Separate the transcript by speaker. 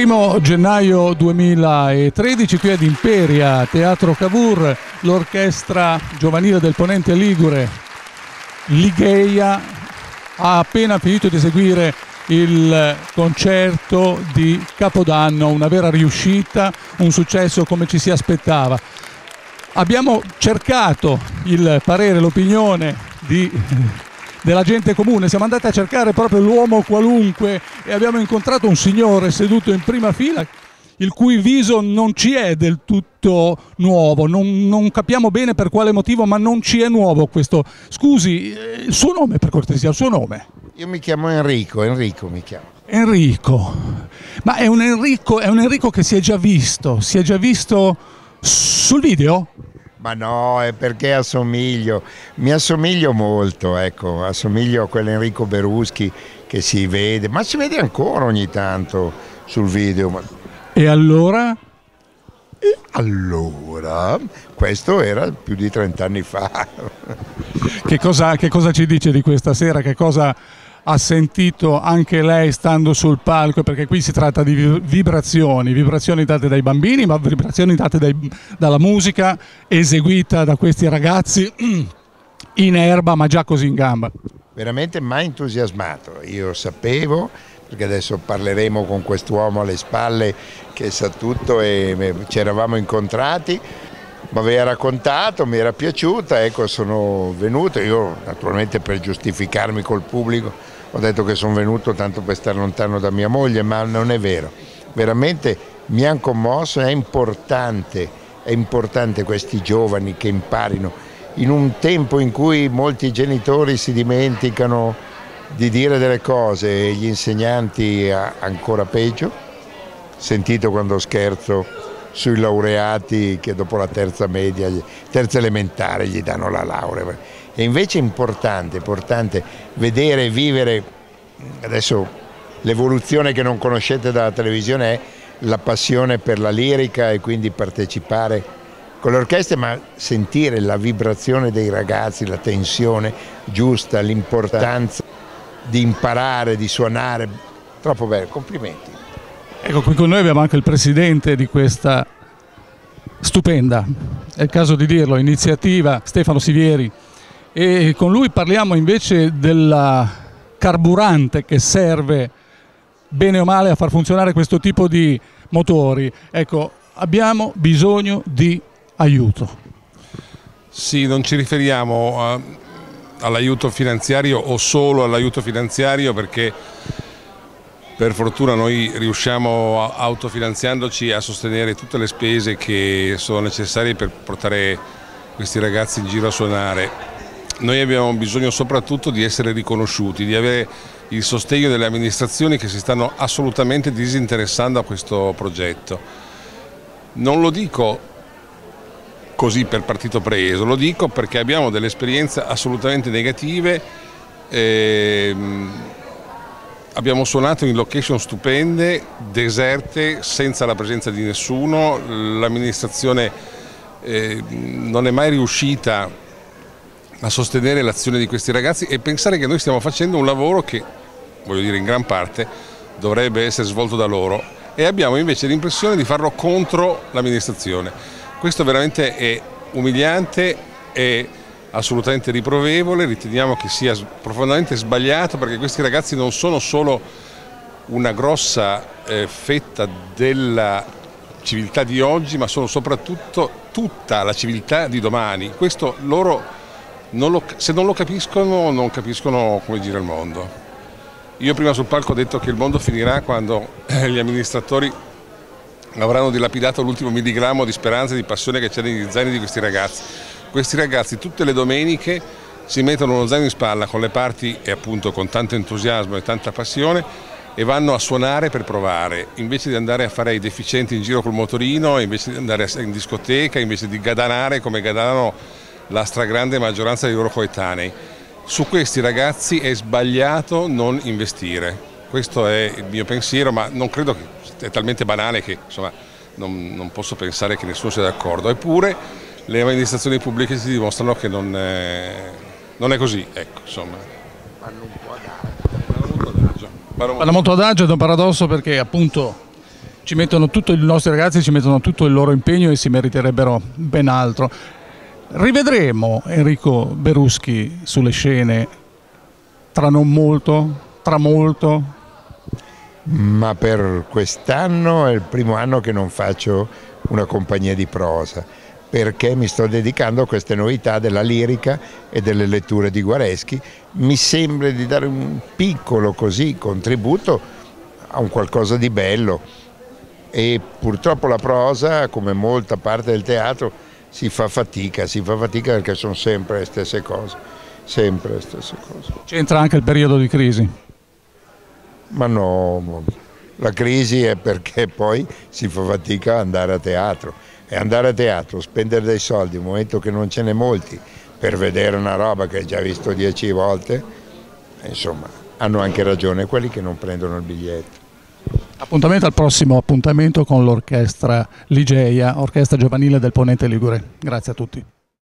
Speaker 1: 1° gennaio 2013 qui ad Imperia, Teatro Cavour, l'orchestra giovanile del Ponente Ligure, Ligheia, ha appena finito di eseguire il concerto di Capodanno, una vera riuscita, un successo come ci si aspettava. Abbiamo cercato il parere, l'opinione della gente comune, siamo andati a cercare proprio l'uomo qualunque e abbiamo incontrato un signore seduto in prima fila il cui viso non ci è del tutto nuovo, non capiamo bene per quale motivo, ma non ci è nuovo questo. Scusi, il suo nome per cortesia, il suo nome?
Speaker 2: Io mi chiamo Enrico mi chiamo.
Speaker 1: Enrico, ma è un Enrico che si è già visto sul video?
Speaker 2: Ma no, è perché mi assomiglio molto, ecco, assomiglio a quell'Enrico Beruschi che si vede, ma si vede ancora ogni tanto sul video.
Speaker 1: E allora?
Speaker 2: E allora, questo era più di 30 anni fa.
Speaker 1: Che cosa ci dice di questa sera? Che cosa ha sentito anche lei stando sul palco? Perché qui si tratta di vibrazioni date dai bambini, ma vibrazioni date dalla musica eseguita da questi ragazzi in erba, ma già così in gamba.
Speaker 2: Veramente mi ha entusiasmato, io sapevo, perché adesso parleremo con quest'uomo alle spalle che sa tutto e ci eravamo incontrati, mi aveva raccontato, mi era piaciuta, ecco sono venuto, io naturalmente per giustificarmi col pubblico ho detto che sono venuto tanto per stare lontano da mia moglie, ma non è vero, veramente mi hanno commosso, è importante questi giovani che imparino in un tempo in cui molti genitori si dimenticano di dire delle cose e gli insegnanti ancora peggio. Sentito quando scherzo sui laureati che dopo la terza elementare gli danno la laurea. E invece è importante vedere e vivere, adesso l'evoluzione che non conoscete dalla televisione è la passione per la lirica e quindi partecipare con le orchestre, ma sentire la vibrazione dei ragazzi, la tensione giusta, l'importanza di imparare, di suonare, troppo bello, complimenti.
Speaker 1: Ecco, qui con noi abbiamo anche il presidente di questa stupenda, è il caso di dirlo, iniziativa, Stefano Sivieri, e con lui parliamo invece della carburante che serve bene o male a far funzionare questo tipo di motori. Ecco, abbiamo bisogno di aiuto.
Speaker 3: Sì, non ci riferiamo all'aiuto finanziario o solo all'aiuto finanziario, perché per fortuna noi riusciamo autofinanziandoci a sostenere tutte le spese che sono necessarie per portare questi ragazzi in giro a suonare. Noi abbiamo bisogno soprattutto di essere riconosciuti, di avere il sostegno delle amministrazioni che si stanno assolutamente disinteressando a questo progetto. Non lo dico così per partito preso, lo dico perché abbiamo delle esperienze assolutamente negative. Abbiamo suonato in location stupende, deserte, senza la presenza di nessuno, l'amministrazione non è mai riuscita a sostenere l'azione di questi ragazzi e pensare che noi stiamo facendo un lavoro che, voglio dire, in gran parte dovrebbe essere svolto da loro e abbiamo invece l'impressione di farlo contro l'amministrazione. Questo veramente è umiliante e assolutamente riprovevole, riteniamo che sia profondamente sbagliato, perché questi ragazzi non sono solo una grossa fetta della civiltà di oggi, ma sono soprattutto tutta la civiltà di domani. Questo loro, se non lo capiscono, non capiscono come gira il mondo. Io prima sul palco ho detto che il mondo finirà quando gli amministratori avranno dilapidato l'ultimo milligrammo di speranza e di passione che c'è negli zaini di questi ragazzi. Questi ragazzi tutte le domeniche si mettono uno zaino in spalla con le parti e appunto con tanto entusiasmo e tanta passione e vanno a suonare per provare, invece di andare a fare i deficienti in giro col motorino, invece di andare in discoteca, invece di gadanare come gadanano la stragrande maggioranza dei loro coetanei. Su questi ragazzi è sbagliato non investire, questo è il mio pensiero, ma non credo che è talmente banale che insomma, non posso pensare che nessuno sia d'accordo. Eppure le amministrazioni pubbliche si dimostrano che non è così, ecco, insomma.
Speaker 2: Vanno un po' adagio.
Speaker 1: Vanno molto adagio, ed è un paradosso perché appunto I nostri ragazzi ci mettono tutto il loro impegno e si meriterebbero ben altro. Rivedremo Enrico Beruschi sulle scene tra non molto, tra molto?
Speaker 2: Ma per quest'anno è il primo anno che non faccio una compagnia di prosa, perché mi sto dedicando a queste novità della lirica e delle letture di Guareschi. Mi sembra di dare un piccolo contributo a un qualcosa di bello, e purtroppo la prosa, come molta parte del teatro, si fa fatica perché sono sempre le stesse cose, sempre le stesse cose.
Speaker 1: C'entra anche il periodo di crisi?
Speaker 2: Ma no, la crisi è perché poi si fa fatica ad andare a teatro, e andare a teatro, spendere dei soldi, nel momento che non ce n'è molti, per vedere una roba che hai già visto 10 volte, insomma, hanno anche ragione quelli che non prendono il biglietto.
Speaker 1: Appuntamento al prossimo appuntamento con l'orchestra Ligeia, orchestra giovanile del Ponente Ligure. Grazie a tutti.